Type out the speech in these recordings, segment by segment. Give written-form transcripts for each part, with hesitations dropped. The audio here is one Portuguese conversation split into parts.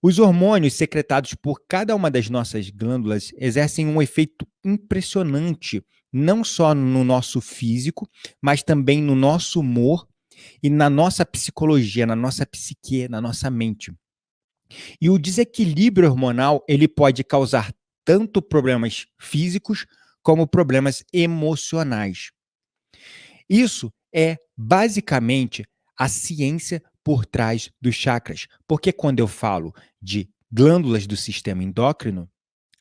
Os hormônios secretados por cada uma das nossas glândulas exercem um efeito impressionante, não só no nosso físico, mas também no nosso humor e na nossa psicologia, na nossa psique, na nossa mente. E o desequilíbrio hormonal, ele pode causar tanto problemas físicos como problemas emocionais. Isso é basicamente a ciência por trás dos chakras, porque quando eu falo de glândulas do sistema endócrino,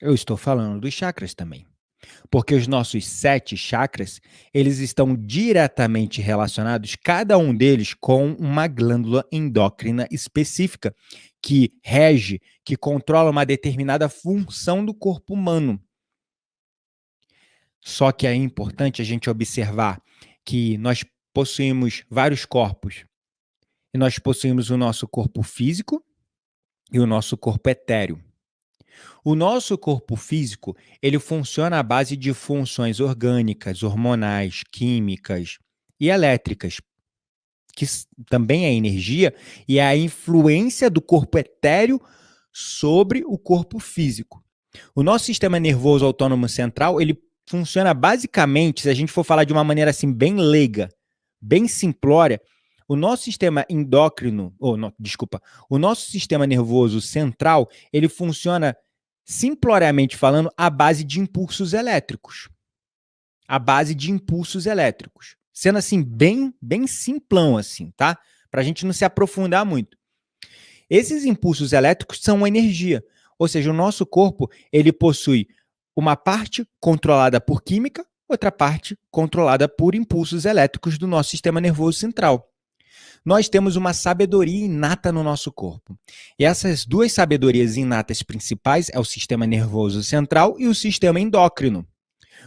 eu estou falando dos chakras também. Porque os nossos 7 chakras, eles estão diretamente relacionados, cada um deles, com uma glândula endócrina específica, que rege, que controla uma determinada função do corpo humano. Só que é importante a gente observar que nós possuímos vários corpos. E nós possuímos o nosso corpo físico e o nosso corpo etéreo. O nosso corpo físico, ele funciona à base de funções orgânicas, hormonais, químicas e elétricas, que também é energia e é a influência do corpo etéreo sobre o corpo físico. O nosso sistema nervoso autônomo central, ele funciona basicamente, se a gente for falar de uma maneira assim bem leiga, bem simplória, o nosso sistema endócrino, desculpa, o nosso sistema nervoso central, ele funciona simploriamente falando à base de impulsos elétricos. À base de impulsos elétricos. Sendo assim bem simplão assim, tá? Pra gente não se aprofundar muito. Esses impulsos elétricos são energia, ou seja, o nosso corpo, ele possui uma parte controlada por química, outra parte controlada por impulsos elétricos do nosso sistema nervoso central. Nós temos uma sabedoria inata no nosso corpo. E essas duas sabedorias inatas principais é o sistema nervoso central e o sistema endócrino.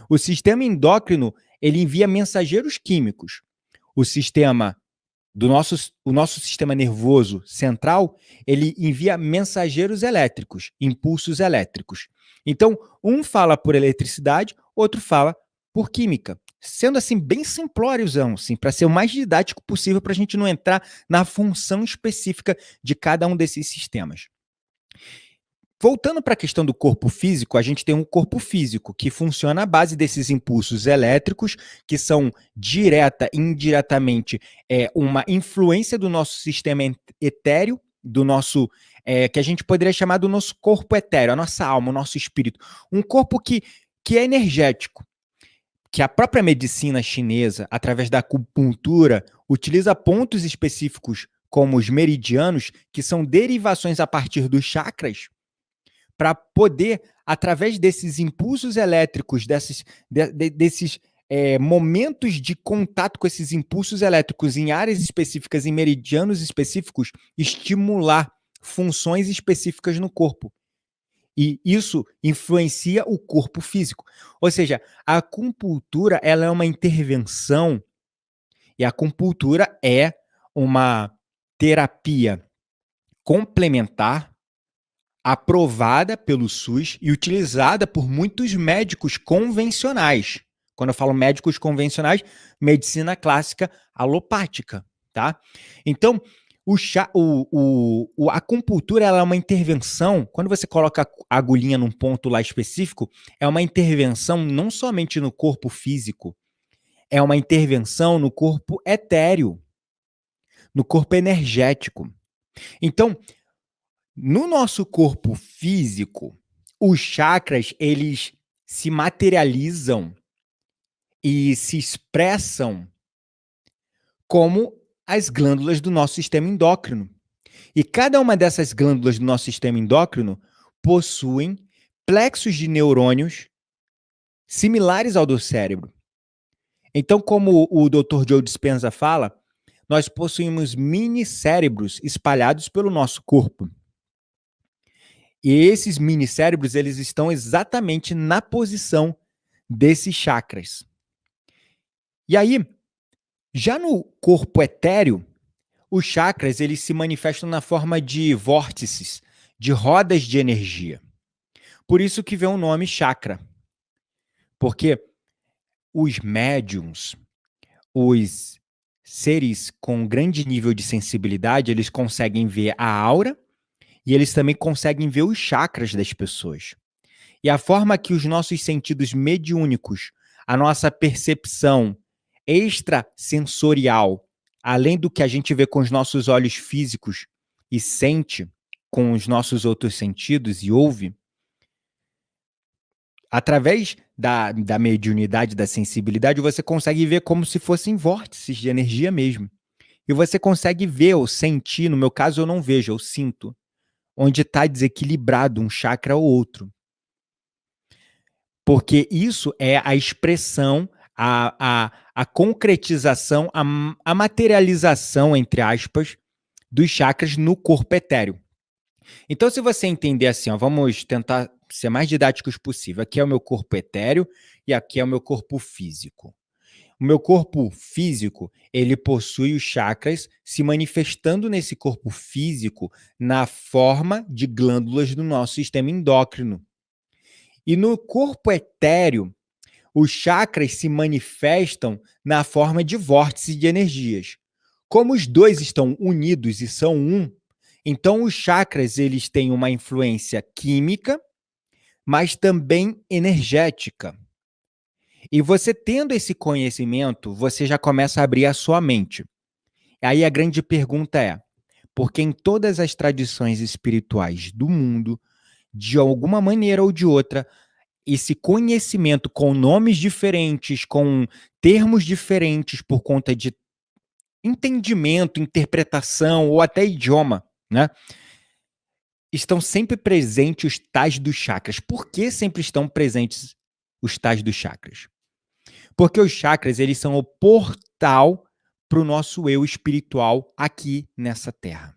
O sistema endócrino, ele envia mensageiros químicos. O sistema o nosso sistema nervoso central, ele envia mensageiros elétricos, impulsos elétricos. Então, um fala por eletricidade, outro fala por química. Sendo assim, bem simplóriozão, assim, para ser o mais didático possível, para a gente não entrar na função específica de cada um desses sistemas. Voltando para a questão do corpo físico, a gente tem um corpo físico que funciona à base desses impulsos elétricos, que são direta e indiretamente uma influência do nosso sistema etéreo, do nosso, que a gente poderia chamar do nosso corpo etéreo, a nossa alma, o nosso espírito. Um corpo que é energético, que a própria medicina chinesa, através da acupuntura, utiliza pontos específicos como os meridianos, que são derivações a partir dos chakras, para poder, através desses impulsos elétricos, desses momentos de contato com esses impulsos elétricos em áreas específicas, em meridianos específicos, estimular funções específicas no corpo. E isso influencia o corpo físico. Ou seja, a acupuntura, ela é uma intervenção, e a acupuntura é uma terapia complementar aprovada pelo SUS e utilizada por muitos médicos convencionais. Quando eu falo médicos convencionais, medicina clássica alopática, tá? Então, a acupuntura, ela é uma intervenção, quando você coloca a agulhinha num ponto lá específico, é uma intervenção não somente no corpo físico, é uma intervenção no corpo etéreo, no corpo energético. Então, no nosso corpo físico, os chakras, eles se materializam e se expressam como as glândulas do nosso sistema endócrino. E cada uma dessas glândulas do nosso sistema endócrino possuem plexos de neurônios similares ao do cérebro. Então, como o Dr. Joe Dispenza fala, nós possuímos mini cérebros espalhados pelo nosso corpo. E esses mini cérebros, eles estão exatamente na posição desses chakras. E aí, já no corpo etéreo, os chakras, eles se manifestam na forma de vórtices, de rodas de energia. Por isso que vem o nome chakra. Porque os médiums, os seres com grande nível de sensibilidade, eles conseguem ver a aura e eles também conseguem ver os chakras das pessoas. E a forma que os nossos sentidos mediúnicos, a nossa percepção extrasensorial, além do que a gente vê com os nossos olhos físicos e sente com os nossos outros sentidos e ouve, através da mediunidade, da sensibilidade, você consegue ver como se fossem vórtices de energia mesmo. E você consegue ver ou sentir, no meu caso eu não vejo, eu sinto, onde está desequilibrado um chakra ou outro. Porque isso é a expressão, a concretização, a materialização, entre aspas, dos chakras no corpo etéreo. Então, se você entender assim, ó, vamos tentar ser mais didáticos possível. Aqui é o meu corpo etéreo e aqui é o meu corpo físico. O meu corpo físico, ele possui os chakras se manifestando nesse corpo físico na forma de glândulas do nosso sistema endócrino. E no corpo etéreo, os chakras se manifestam na forma de vórtices de energias. Como os dois estão unidos e são um, então os chakras eles têm uma influência química, mas também energética. E você tendo esse conhecimento, você já começa a abrir a sua mente. Aí a grande pergunta é: por que em todas as tradições espirituais do mundo, de alguma maneira ou de outra, esse conhecimento com nomes diferentes, com termos diferentes por conta de entendimento, interpretação ou até idioma, né? Estão sempre presentes os tais dos chakras. Por que sempre estão presentes os tais dos chakras? Porque os chakras, eles são o portal para o nosso eu espiritual aqui nessa terra.